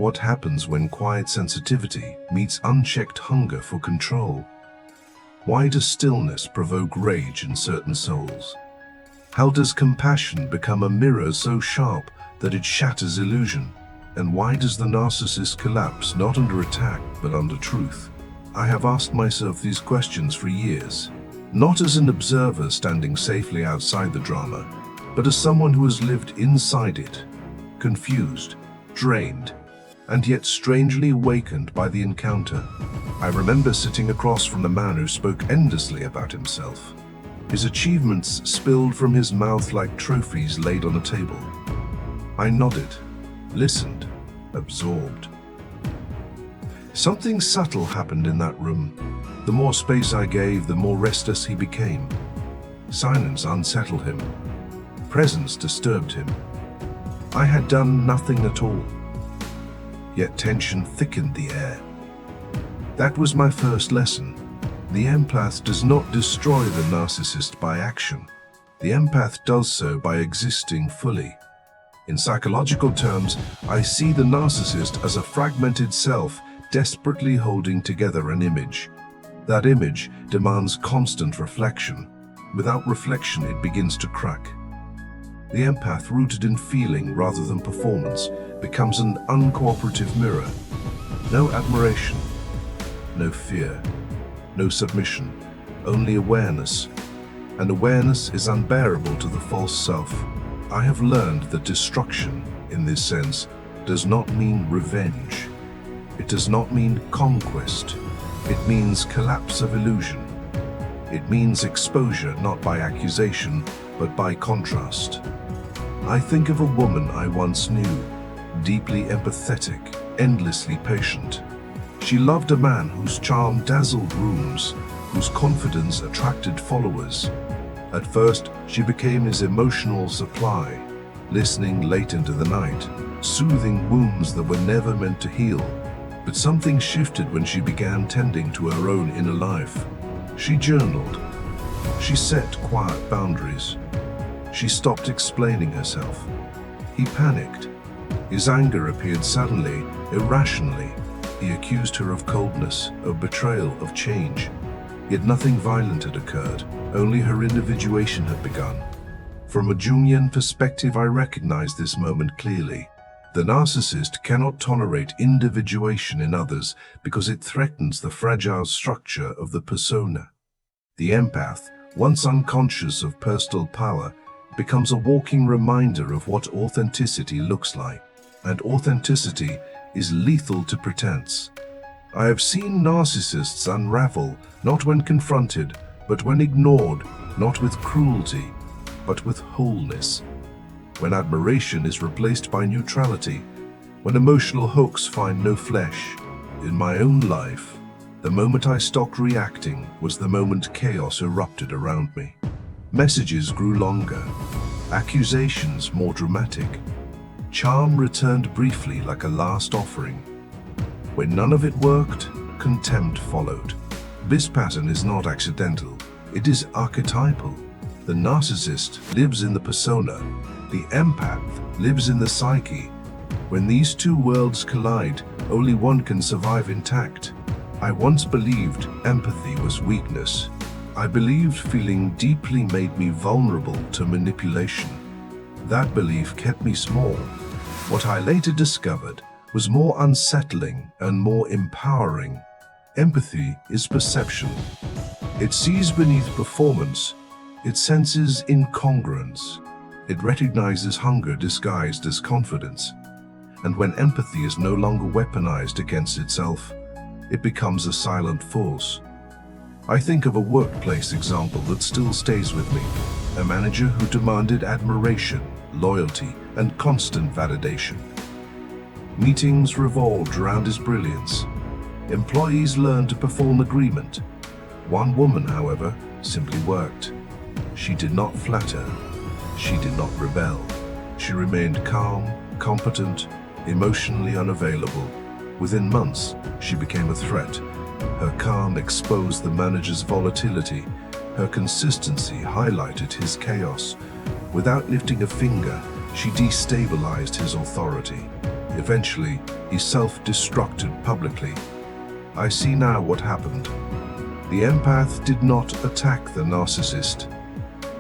what happens when quiet sensitivity meets unchecked hunger for control. Why does stillness provoke rage in certain souls? How does compassion become a mirror so sharp that it shatters illusion? And why does the narcissist collapse not under attack but under truth? I have asked myself these questions for years, not as an observer standing safely outside the drama, but as someone who has lived inside it, confused, drained, and yet strangely awakened by the encounter. I remember sitting across from the man who spoke endlessly about himself. His achievements spilled from his mouth like trophies laid on a table. I nodded, listened, absorbed. Something subtle happened in that room. The more space I gave, the more restless he became. Silence unsettled him. Presence disturbed him. I had done nothing at all. Yet tension thickened the air. That was my first lesson. The empath does not destroy the narcissist by action. The empath does so by existing fully. In psychological terms, I see the narcissist as a fragmented self desperately holding together an image. That image demands constant reflection. Without reflection, it begins to crack. The empath, rooted in feeling rather than performance, becomes an uncooperative mirror. No admiration, no fear, no submission, only awareness. And awareness is unbearable to the false self. I have learned that destruction, in this sense, does not mean revenge. It does not mean conquest. It means collapse of illusion. It means exposure not by accusation, but by contrast. I think of a woman I once knew, deeply empathetic, endlessly patient. She loved a man whose charm dazzled rooms, whose confidence attracted followers. At first, she became his emotional supply, listening late into the night, soothing wounds that were never meant to heal. But something shifted when she began tending to her own inner life. She journaled. She set quiet boundaries. She stopped explaining herself. He panicked. His anger appeared suddenly, irrationally. He accused her of coldness, of betrayal, of change. Yet nothing violent had occurred, only her individuation had begun. From a Jungian perspective, I recognized this moment clearly. The narcissist cannot tolerate individuation in others because it threatens the fragile structure of the persona. The empath, once unconscious of personal power, becomes a walking reminder of what authenticity looks like. And authenticity is lethal to pretense. I have seen narcissists unravel, not when confronted, but when ignored, not with cruelty, but with wholeness. When admiration is replaced by neutrality, when emotional hooks find no flesh. In my own life, the moment I stopped reacting was the moment chaos erupted around me. Messages grew longer, accusations more dramatic. Charm returned briefly like a last offering. When none of it worked, contempt followed. This pattern is not accidental, it is archetypal. The narcissist lives in the persona, the empath lives in the psyche. When these two worlds collide, only one can survive intact. I once believed empathy was weakness. I believed feeling deeply made me vulnerable to manipulation. That belief kept me small. What I later discovered was more unsettling and more empowering. Empathy is perception. It sees beneath performance. It senses incongruence. It recognizes hunger disguised as confidence. And when empathy is no longer weaponized against itself, it becomes a silent force. I think of a workplace example that still stays with me. A manager who demanded admiration, loyalty, and constant validation. Meetings revolved around his brilliance. Employees learned to perform agreement. One woman, however, simply worked. She did not flatter. She did not rebel. She remained calm, competent, emotionally unavailable. Within months, she became a threat. Her calm exposed the manager's volatility. Her consistency highlighted his chaos. Without lifting a finger, she destabilized his authority. Eventually, he self-destructed publicly. I see now what happened. The empath did not attack the narcissist.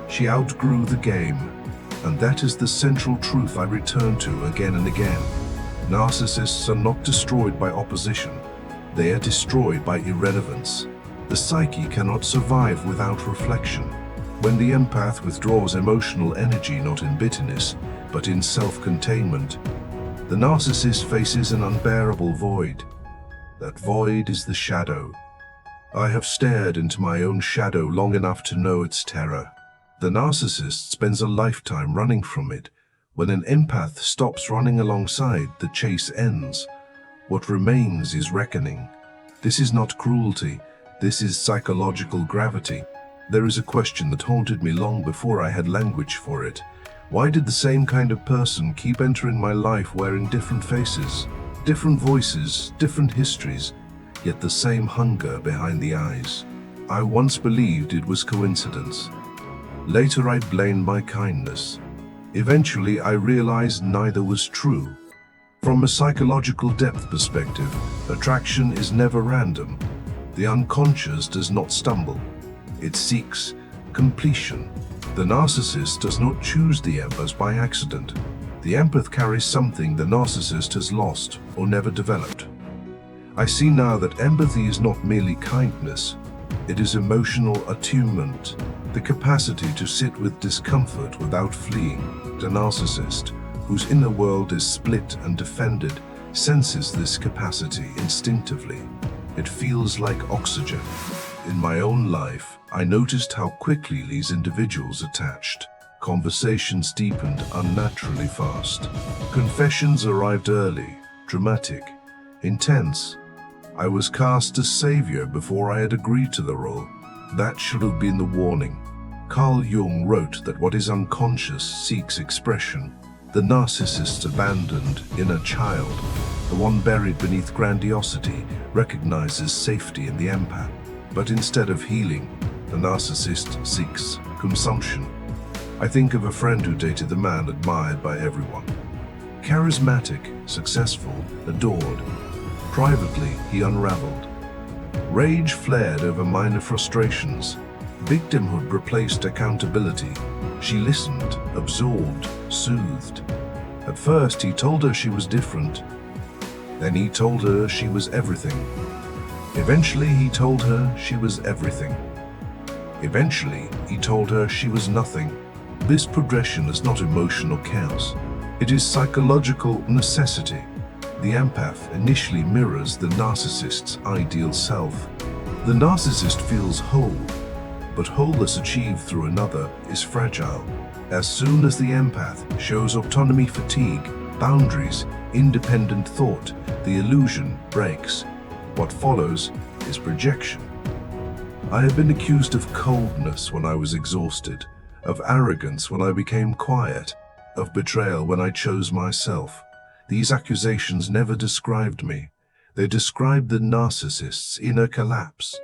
She outgrew the game, and that is the central truth I return to again and again. Narcissists are not destroyed by opposition. They are destroyed by irrelevance. The psyche cannot survive without reflection. When the empath withdraws emotional energy not in bitterness, but in self-containment, the narcissist faces an unbearable void. That void is the shadow. I have stared into my own shadow long enough to know its terror. The narcissist spends a lifetime running from it. When an empath stops running alongside, the chase ends. What remains is reckoning. This is not cruelty. This is psychological gravity. There is a question that haunted me long before I had language for it. Why did the same kind of person keep entering my life wearing different faces, different voices, different histories, yet the same hunger behind the eyes? I once believed it was coincidence. Later I blamed my kindness. Eventually I realized neither was true. From a psychological depth perspective, attraction is never random. The unconscious does not stumble. It seeks completion. The narcissist does not choose the empath by accident. The empath carries something the narcissist has lost or never developed. I see now that empathy is not merely kindness. It is emotional attunement, the capacity to sit with discomfort without fleeing. The narcissist, whose inner world is split and defended, senses this capacity instinctively. It feels like oxygen. In my own life, I noticed how quickly these individuals attached. Conversations deepened unnaturally fast. Confessions arrived early, dramatic, intense. I was cast as savior before I had agreed to the role. That should have been the warning. Carl Jung wrote that what is unconscious seeks expression. The narcissist's abandoned inner child, the one buried beneath grandiosity, recognizes safety in the empath. But instead of healing, the narcissist seeks consumption. I think of a friend who dated a man admired by everyone. Charismatic, successful, adored. Privately, he unraveled. Rage flared over minor frustrations. Victimhood replaced accountability. She listened, absorbed, soothed. At first, he told her she was different. Then he told her she was everything. Eventually, he told her she was everything. Eventually, he told her she was nothing. This progression is not emotional chaos. It is psychological necessity. The empath initially mirrors the narcissist's ideal self. The narcissist feels whole, but wholeness achieved through another is fragile. As soon as the empath shows autonomy fatigue, boundaries, independent thought, the illusion breaks. What follows is projection. I have been accused of coldness when I was exhausted, of arrogance when I became quiet, of betrayal when I chose myself. These accusations never described me. They described the narcissist's inner collapse.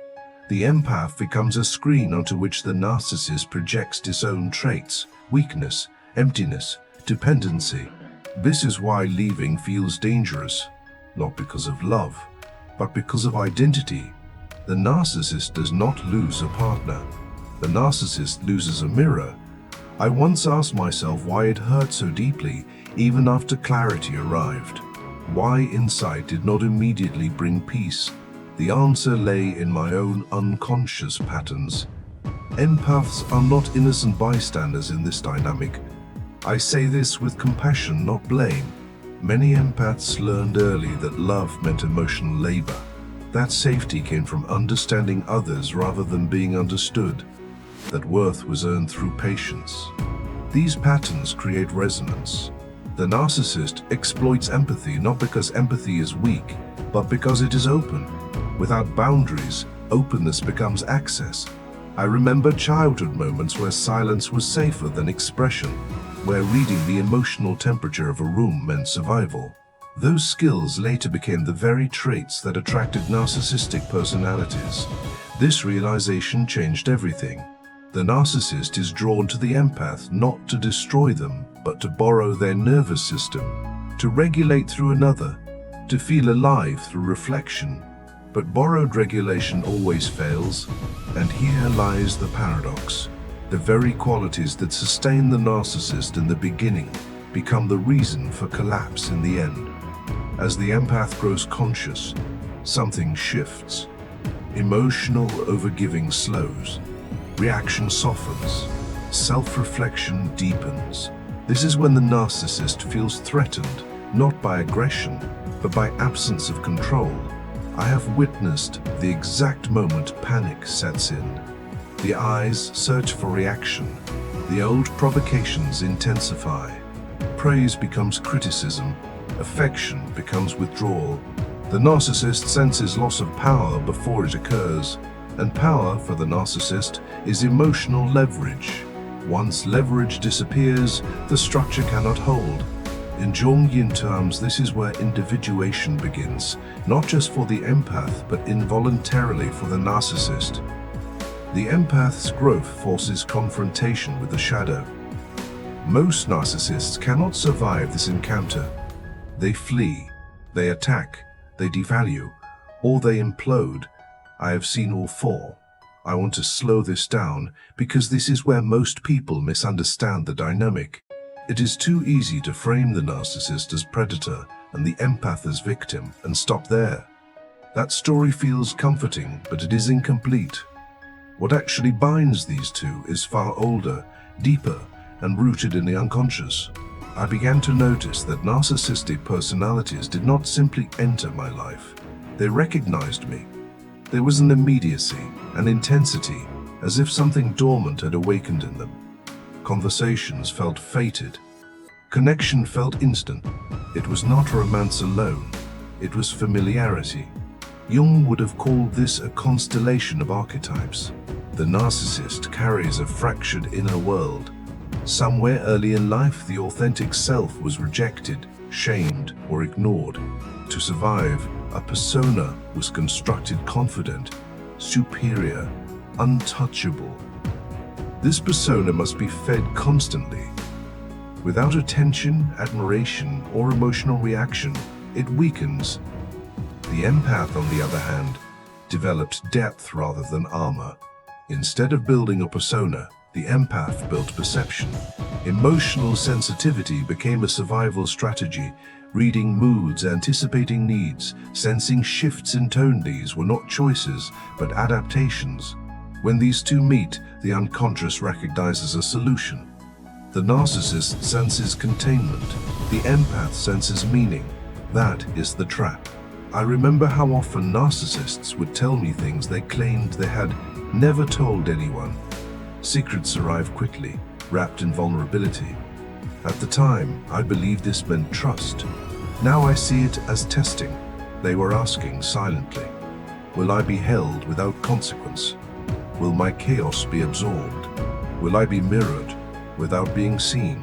The empath becomes a screen onto which the narcissist projects its own traits, weakness, emptiness, dependency. This is why leaving feels dangerous, not because of love, but because of identity. The narcissist does not lose a partner. The narcissist loses a mirror. I once asked myself why it hurt so deeply, even after clarity arrived. Why insight did not immediately bring peace? The answer lay in my own unconscious patterns. Empaths are not innocent bystanders in this dynamic. I say this with compassion, not blame. Many empaths learned early that love meant emotional labor. That safety came from understanding others rather than being understood. That worth was earned through patience. These patterns create resonance. The narcissist exploits empathy not because empathy is weak, but because it is open. Without boundaries, openness becomes access. I remember childhood moments where silence was safer than expression, where reading the emotional temperature of a room meant survival. Those skills later became the very traits that attracted narcissistic personalities. This realization changed everything. The narcissist is drawn to the empath not to destroy them, but to borrow their nervous system, to regulate through another, to feel alive through reflection. But borrowed regulation always fails, and here lies the paradox. The very qualities that sustain the narcissist in the beginning become the reason for collapse in the end. As the empath grows conscious, something shifts. Emotional overgiving slows, reaction softens, self-reflection deepens. This is when the narcissist feels threatened, not by aggression, but by absence of control. I have witnessed the exact moment panic sets in. The eyes search for reaction. The old provocations intensify. Praise becomes criticism. Affection becomes withdrawal. The narcissist senses loss of power before it occurs, and power for the narcissist is emotional leverage. Once leverage disappears, the structure cannot hold. In Jungian terms, this is where individuation begins, not just for the empath, but involuntarily for the narcissist. The empath's growth forces confrontation with the shadow. Most narcissists cannot survive this encounter. They flee, they attack, they devalue, or they implode. I have seen all four. I want to slow this down because this is where most people misunderstand the dynamic. It is too easy to frame the narcissist as predator and the empath as victim and stop there. That story feels comforting, but it is incomplete. What actually binds these two is far older, deeper, and rooted in the unconscious. I began to notice that narcissistic personalities did not simply enter my life. They recognized me. There was an immediacy, an intensity, as if something dormant had awakened in them. Conversations felt fated. Connection felt instant. It was not romance alone. It was familiarity. Jung would have called this a constellation of archetypes. The narcissist carries a fractured inner world. Somewhere early in life, the authentic self was rejected, shamed, or ignored. To survive, a persona was constructed confident, superior, untouchable. This persona must be fed constantly. Without attention, admiration, or emotional reaction, it weakens. The empath, on the other hand, developed depth rather than armor. Instead of building a persona, the empath built perception. Emotional sensitivity became a survival strategy, reading moods, anticipating needs, sensing shifts in tone. These were not choices, but adaptations. When these two meet, the unconscious recognizes a solution. The narcissist senses containment. The empath senses meaning. That is the trap. I remember how often narcissists would tell me things they claimed they had never told anyone. Secrets arrive quickly, wrapped in vulnerability. At the time, I believed this meant trust. Now I see it as testing. They were asking silently, will I be held without consequence? Will my chaos be absorbed? Will I be mirrored without being seen?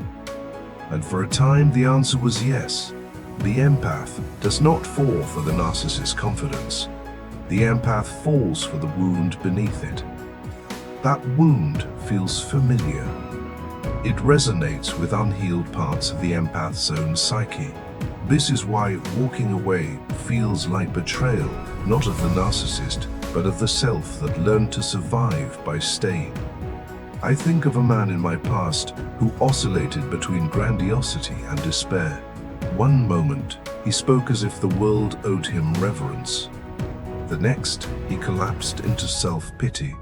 And for a time, the answer was yes. The empath does not fall for the narcissist's confidence. The empath falls for the wound beneath it. That wound feels familiar. It resonates with unhealed parts of the empath's own psyche. This is why walking away feels like betrayal, not of the narcissist, but of the self that learned to survive by staying. I think of a man in my past who oscillated between grandiosity and despair. One moment, he spoke as if the world owed him reverence. The next, he collapsed into self-pity.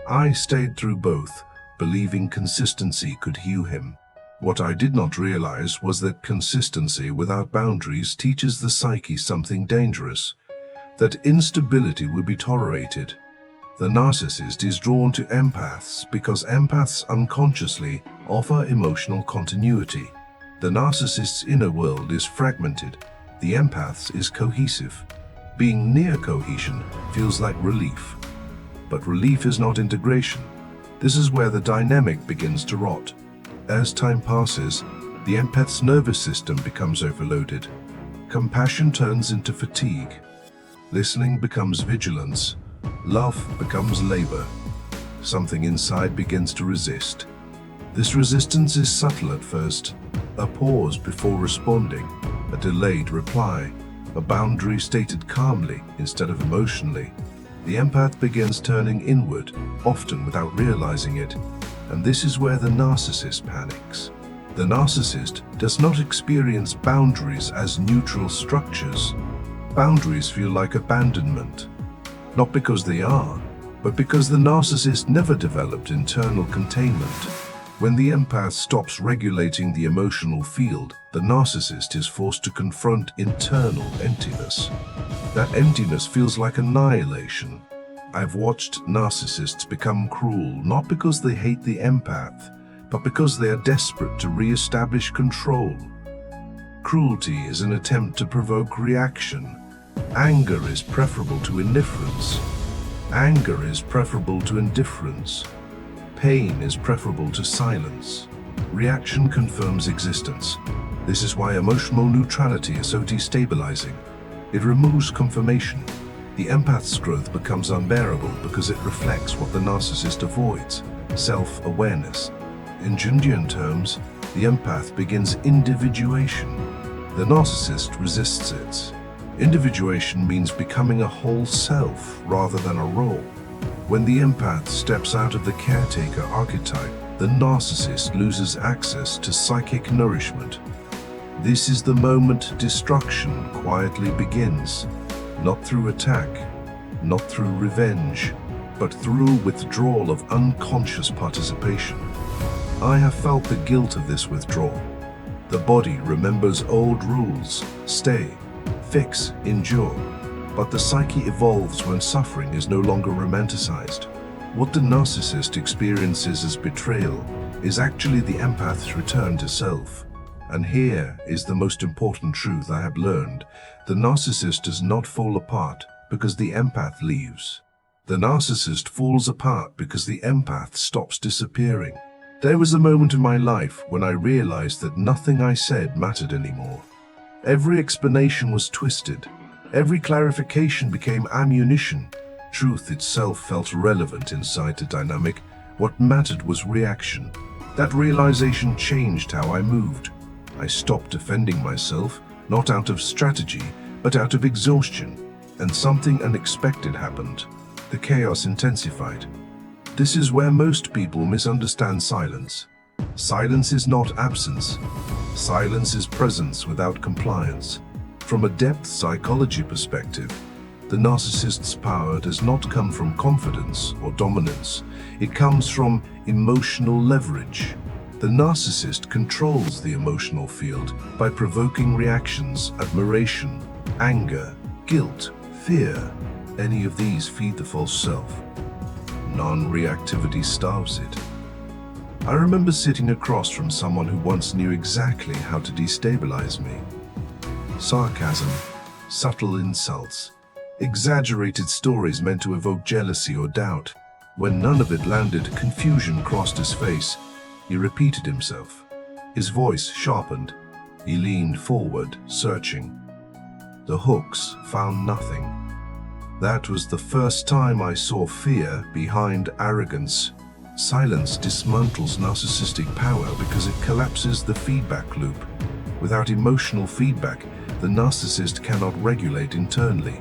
I stayed through both, believing consistency could heal him. What I did not realize was that consistency without boundaries teaches the psyche something dangerous, that instability will be tolerated. The narcissist is drawn to empaths because empaths unconsciously offer emotional continuity. The narcissist's inner world is fragmented. The empath's is cohesive. Being near cohesion feels like relief. But relief is not integration. This is where the dynamic begins to rot. As time passes, the empath's nervous system becomes overloaded. Compassion turns into fatigue. Listening becomes vigilance. Love becomes labor. Something inside begins to resist. This resistance is subtle at first, A pause before responding, a delayed reply, a boundary stated calmly instead of emotionally. The empath begins turning inward, often without realizing it, and this is where the narcissist panics. The narcissist does not experience boundaries as neutral structures. Boundaries feel like abandonment, not because they are, but because the narcissist never developed internal containment. When the empath stops regulating the emotional field, the narcissist is forced to confront internal emptiness. That emptiness feels like annihilation. I've watched narcissists become cruel, not because they hate the empath, but because they are desperate to re-establish control. Cruelty is an attempt to provoke reaction. Anger is preferable to indifference. Anger is preferable to indifference. Pain is preferable to silence. Reaction confirms existence. This is why emotional neutrality is so destabilizing. It removes confirmation. The empath's growth becomes unbearable because it reflects what the narcissist avoids: self-awareness. In Jungian terms, the empath begins individuation. The narcissist resists it. Individuation means becoming a whole self rather than a role. When the empath steps out of the caretaker archetype, the narcissist loses access to psychic nourishment. This is the moment destruction quietly begins, not through attack, not through revenge, but through withdrawal of unconscious participation. I have felt the guilt of this withdrawal. The body remembers old rules: stay, fix, endure. But the psyche evolves when suffering is no longer romanticized. What the narcissist experiences as betrayal is actually the empath's return to self. And here is the most important truth I have learned: the narcissist does not fall apart because the empath leaves. The narcissist falls apart because the empath stops disappearing. There was a moment in my life when I realized that nothing I said mattered anymore. Every explanation was twisted. Every clarification became ammunition. Truth itself felt irrelevant inside the dynamic. What mattered was reaction. That realization changed how I moved. I stopped defending myself, not out of strategy, but out of exhaustion. And something unexpected happened. The chaos intensified. This is where most people misunderstand silence. Silence is not absence. Silence is presence without compliance. From a depth psychology perspective, the narcissist's power does not come from confidence or dominance. It comes from emotional leverage. The narcissist controls the emotional field by provoking reactions: admiration, anger, guilt, fear. Any of these feed the false self. Non-reactivity starves it. I remember sitting across from someone who once knew exactly how to destabilize me. Sarcasm, subtle insults, exaggerated stories meant to evoke jealousy or doubt. When none of it landed, confusion crossed his face. He repeated himself. His voice sharpened. He leaned forward, searching. The hooks found nothing. That was the first time I saw fear behind arrogance. Silence dismantles narcissistic power because it collapses the feedback loop. Without emotional feedback, the narcissist cannot regulate internally.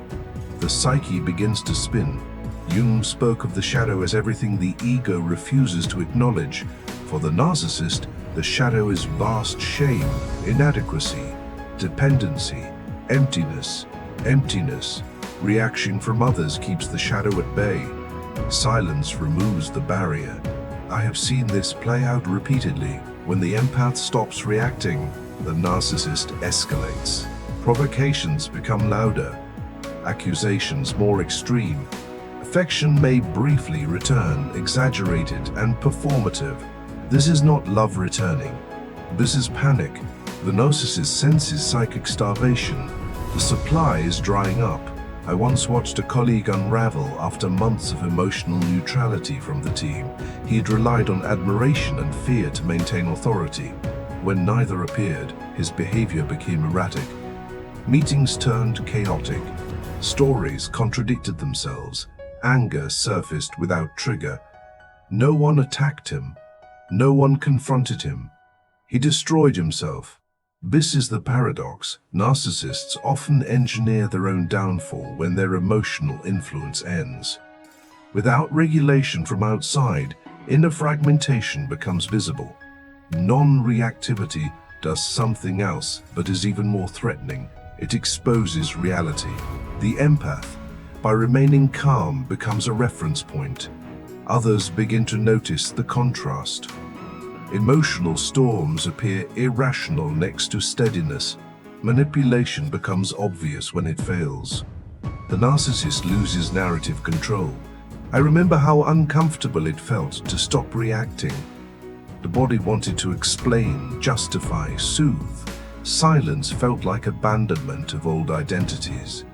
The psyche begins to spin. Jung spoke of the shadow as everything the ego refuses to acknowledge. For the narcissist, the shadow is vast shame, inadequacy, dependency, emptiness. Reaction from others keeps the shadow at bay. Silence removes the barrier. I have seen this play out repeatedly. When the empath stops reacting, the narcissist escalates. Provocations become louder, accusations more extreme. Affection may briefly return, exaggerated and performative. This is not love returning. This is panic. The narcissist senses psychic starvation. The supply is drying up. I once watched a colleague unravel after months of emotional neutrality from the team. He had relied on admiration and fear to maintain authority. When neither appeared, his behavior became erratic. Meetings turned chaotic. Stories contradicted themselves. Anger surfaced without trigger. No one attacked him. No one confronted him. He destroyed himself. This is the paradox. Narcissists often engineer their own downfall when their emotional influence ends. Without regulation from outside, inner fragmentation becomes visible. Non-reactivity does something else, but is even more threatening. It exposes reality. The empath, by remaining calm, becomes a reference point. Others begin to notice the contrast. Emotional storms appear irrational next to steadiness. Manipulation becomes obvious when it fails. The narcissist loses narrative control. I remember how uncomfortable it felt to stop reacting. The body wanted to explain, justify, soothe. Silence felt like abandonment of old identities.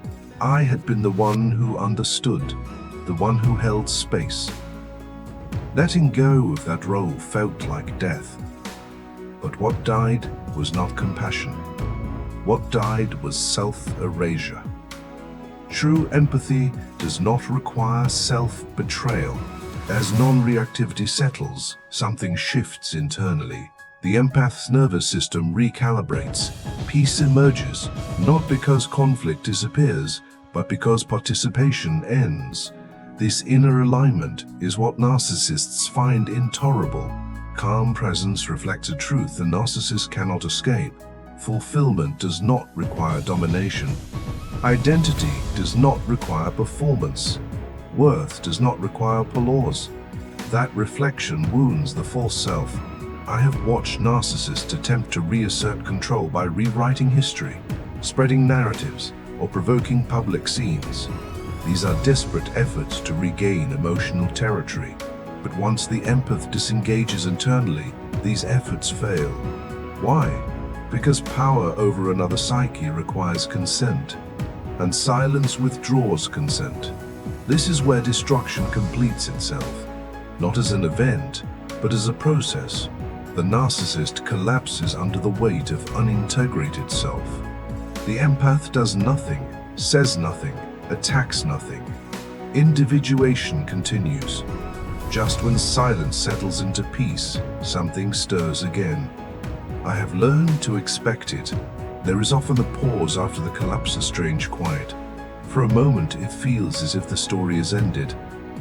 I had been the one who understood, the one who held space. Letting go of that role felt like death. But what died was not compassion. What died was self-erasure. True empathy does not require self-betrayal. As non-reactivity settles, something shifts internally. The empath's nervous system recalibrates. Peace emerges, not because conflict disappears, but because participation ends. This inner alignment is what narcissists find intolerable. Calm presence reflects a truth the narcissist cannot escape. Fulfillment does not require domination. Identity does not require performance. Worth does not require applause. That reflection wounds the false self. I have watched narcissists attempt to reassert control by rewriting history, spreading narratives, or provoking public scenes. These are desperate efforts to regain emotional territory. But once the empath disengages internally, these efforts fail. Why? Because power over another psyche requires consent, and silence withdraws consent. This is where destruction completes itself, not as an event, but as a process. The narcissist collapses under the weight of unintegrated self. The empath does nothing, says nothing, attacks nothing. Individuation continues. Just when silence settles into peace, something stirs again. I have learned to expect it. There is often a pause after the collapse of strange quiet. For a moment, it feels as if the story is ended.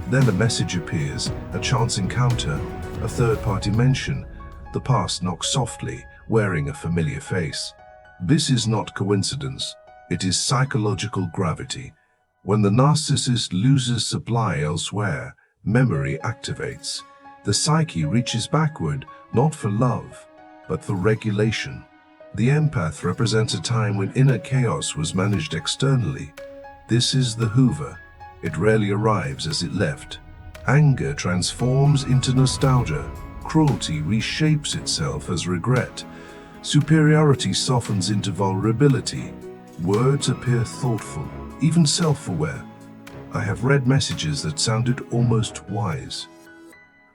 Then a message appears, a chance encounter, a third-party mention. The past knocks softly, wearing a familiar face. This is not coincidence. It is psychological gravity. When the narcissist loses supply elsewhere, memory activates. The psyche reaches backward, not for love, but for regulation. The empath represents a time when inner chaos was managed externally. This is the Hoover. It rarely arrives as it left. Anger transforms into nostalgia. Cruelty reshapes itself as regret. Superiority softens into vulnerability. Words appear thoughtful, even self-aware. I have read messages that sounded almost wise.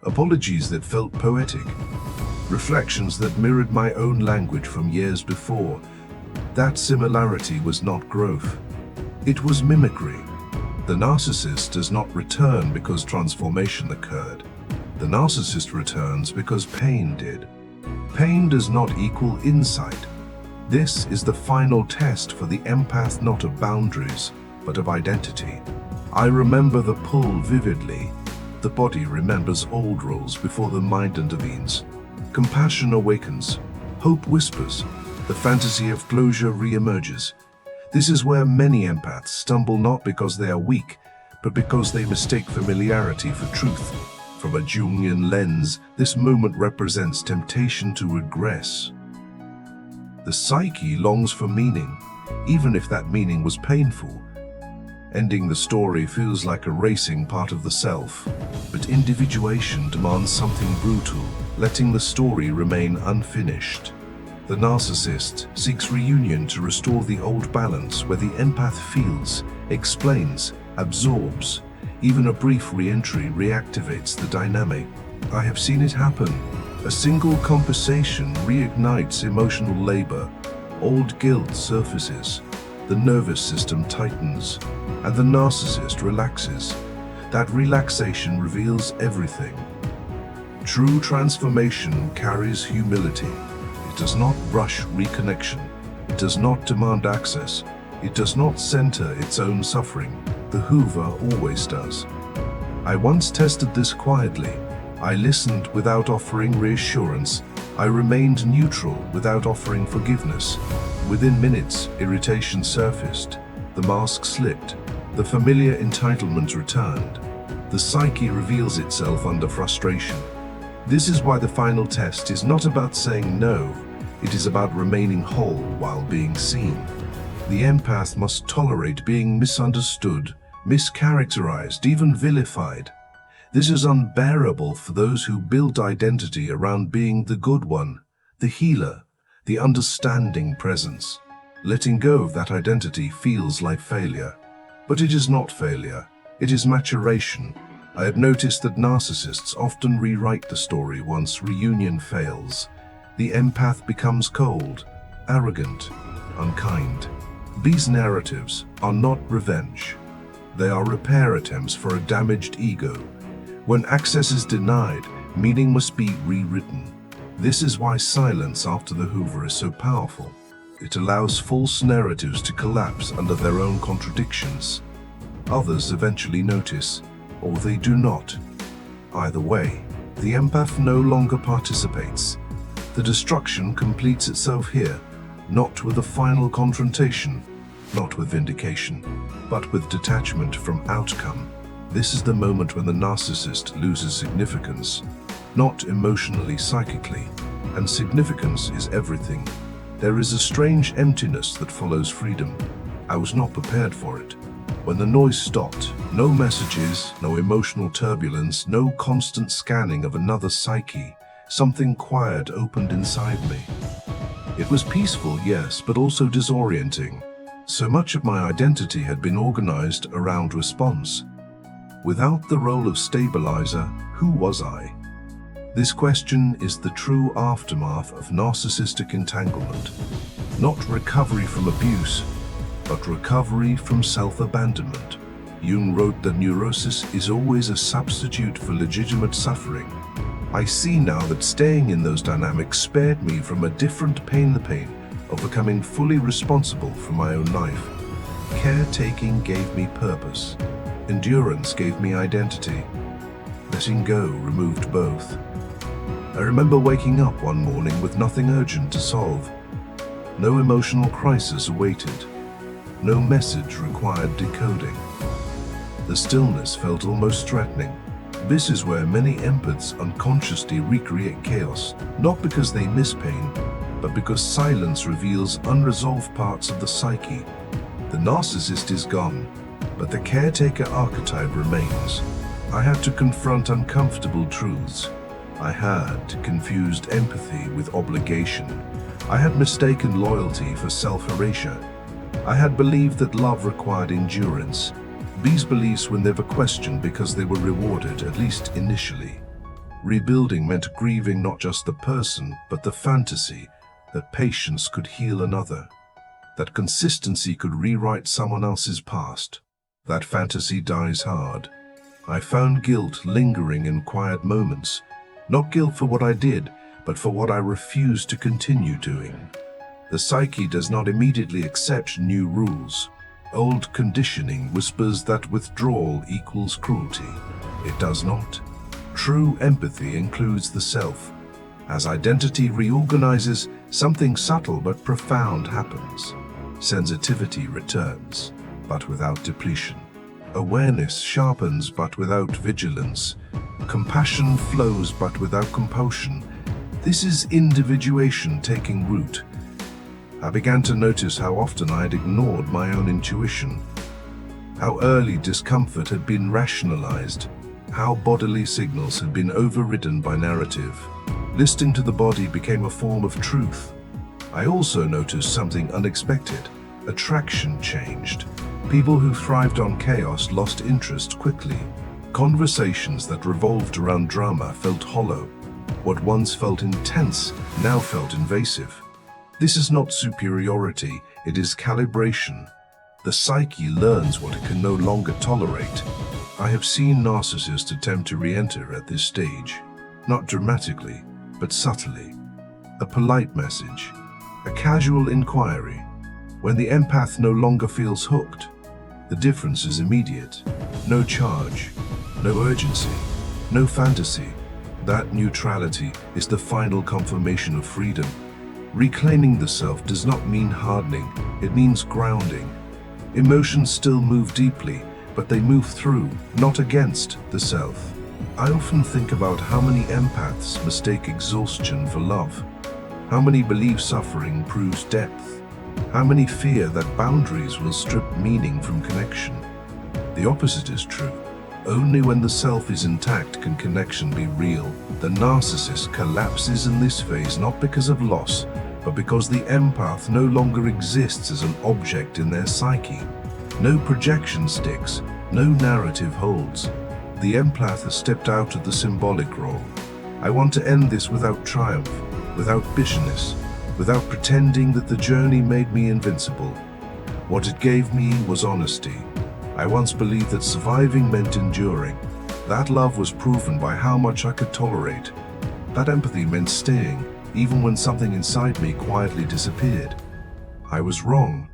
Apologies that felt poetic. Reflections that mirrored my own language from years before. That similarity was not growth. It was mimicry. The narcissist does not return because transformation occurred. The narcissist returns because pain did. Pain does not equal insight. This is the final test for the empath, not of boundaries, but of identity. I remember the pull vividly. The body remembers old roles before the mind intervenes. Compassion awakens. Hope whispers. The fantasy of closure re-emerges. This is where many empaths stumble, not because they are weak, but because they mistake familiarity for truth. From a Jungian lens, this moment represents temptation to regress. The psyche longs for meaning, even if that meaning was painful. Ending the story feels like erasing part of the self, but individuation demands something brutal, letting the story remain unfinished. The narcissist seeks reunion to restore the old balance where the empath feels, explains, absorbs. Even a brief re-entry reactivates the dynamic. I have seen it happen. A single conversation reignites emotional labor. Old guilt surfaces. The nervous system tightens, and the narcissist relaxes. That relaxation reveals everything. True transformation carries humility. does not rush reconnection. It does not demand access. It does not center its own suffering. The Hoover always does. I once tested this quietly. I listened without offering reassurance. I remained neutral without offering forgiveness. Within minutes, irritation surfaced. The mask slipped. The familiar entitlement returned. The psyche reveals itself under frustration. This is why the final test is not about saying no. It is about remaining whole while being seen. The empath must tolerate being misunderstood, mischaracterized, even vilified. This is unbearable for those who build identity around being the good one, the healer, the understanding presence. Letting go of that identity feels like failure. But it is not failure, it is maturation. I have noticed that narcissists often rewrite the story once reunion fails. The empath becomes cold, arrogant, unkind. These narratives are not revenge. They are repair attempts for a damaged ego. When access is denied, meaning must be rewritten. This is why silence after the Hoover is so powerful. It allows false narratives to collapse under their own contradictions. Others eventually notice, or they do not. Either way, the empath no longer participates. The destruction completes itself here, not with a final confrontation, not with vindication, but with detachment from outcome. This is the moment when the narcissist loses significance, not emotionally, psychically, and significance is everything. There is a strange emptiness that follows freedom. I was not prepared for it. When the noise stopped, no messages, no emotional turbulence, no constant scanning of another psyche, something quiet opened inside me. It was peaceful, yes, but also disorienting. So much of my identity had been organized around response. Without the role of stabilizer, who was I? This question is the true aftermath of narcissistic entanglement. Not recovery from abuse, but recovery from self-abandonment. Jung wrote that neurosis is always a substitute for legitimate suffering. I see now that staying in those dynamics spared me from a different pain, the pain of becoming fully responsible for my own life. Caretaking gave me purpose. Endurance gave me identity. Letting go removed both. I remember waking up one morning with nothing urgent to solve. No emotional crisis awaited. No message required decoding. The stillness felt almost threatening. This is where many empaths unconsciously recreate chaos, not because they miss pain, but because silence reveals unresolved parts of the psyche. The narcissist is gone, but the caretaker archetype remains. I had to confront uncomfortable truths. I had confused empathy with obligation. I had mistaken loyalty for self-erasure. I had believed that love required endurance. These beliefs were never questioned because they were rewarded, at least initially. Rebuilding meant grieving not just the person, but the fantasy that patience could heal another, that consistency could rewrite someone else's past. That fantasy dies hard. I found guilt lingering in quiet moments, not guilt for what I did, but for what I refused to continue doing. The psyche does not immediately accept new rules. Old conditioning whispers that withdrawal equals cruelty. It does not. True empathy includes the self. As identity reorganizes, something subtle but profound happens. Sensitivity returns, but without depletion. Awareness sharpens, but without vigilance. Compassion flows, but without compulsion. This is individuation taking root. I began to notice how often I had ignored my own intuition, how early discomfort had been rationalized, how bodily signals had been overridden by narrative. Listening to the body became a form of truth. I also noticed something unexpected. Attraction changed. People who thrived on chaos lost interest quickly. Conversations that revolved around drama felt hollow. What once felt intense now felt invasive. This is not superiority, it is calibration. The psyche learns what it can no longer tolerate. I have seen narcissists attempt to re-enter at this stage, not dramatically, but subtly. a polite message, a casual inquiry. When the empath no longer feels hooked, the difference is immediate. No charge, no urgency, no fantasy. That neutrality is the final confirmation of freedom. Reclaiming the self does not mean hardening, it means grounding. Emotions still move deeply, but they move through, not against, the self. I often think about how many empaths mistake exhaustion for love, how many believe suffering proves depth, how many fear that boundaries will strip meaning from connection. The opposite is true. Only when the self is intact can connection be real. The narcissist collapses in this phase not because of loss, but because the empath no longer exists as an object in their psyche. No projection sticks, no narrative holds. The empath has stepped out of the symbolic role. I want to end this without triumph, without bitterness, without pretending that the journey made me invincible. What it gave me was honesty. I once believed that surviving meant enduring. That love was proven by how much I could tolerate. That empathy meant staying, even when something inside me quietly disappeared. I was wrong.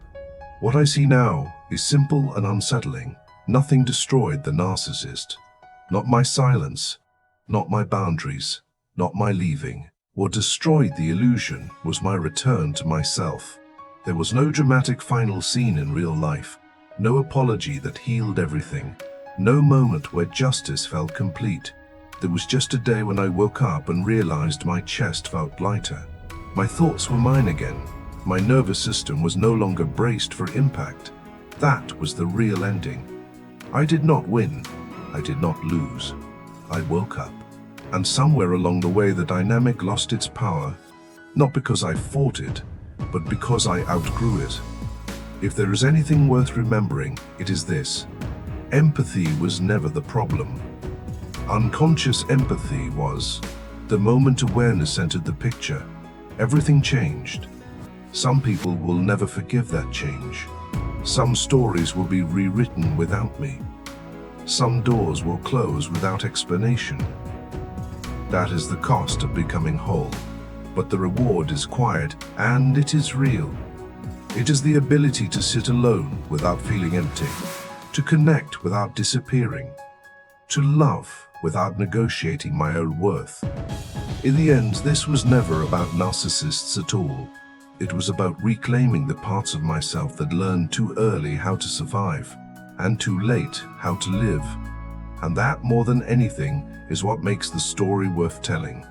What I see now is simple and unsettling. Nothing destroyed the narcissist. Not my silence, not my boundaries, not my leaving. What destroyed the illusion was my return to myself. There was no dramatic final scene in real life. No apology that healed everything. No moment where justice felt complete. There was just a day when I woke up and realized my chest felt lighter. My thoughts were mine again. My nervous system was no longer braced for impact. That was the real ending. I did not win. I did not lose. I woke up. And somewhere along the way the dynamic lost its power. Not because I fought it, but because I outgrew it. If there is anything worth remembering, it is this. Empathy was never the problem. Unconscious empathy was. The moment awareness entered the picture, everything changed. Some people will never forgive that change. Some stories will be rewritten without me. Some doors will close without explanation. That is the cost of becoming whole. But the reward is quiet, and it is real. It is the ability to sit alone without feeling empty, to connect without disappearing, to love without negotiating my own worth. In the end, this was never about narcissists at all. It was about reclaiming the parts of myself that learned too early how to survive, and too late how to live. And that, more than anything, is what makes the story worth telling.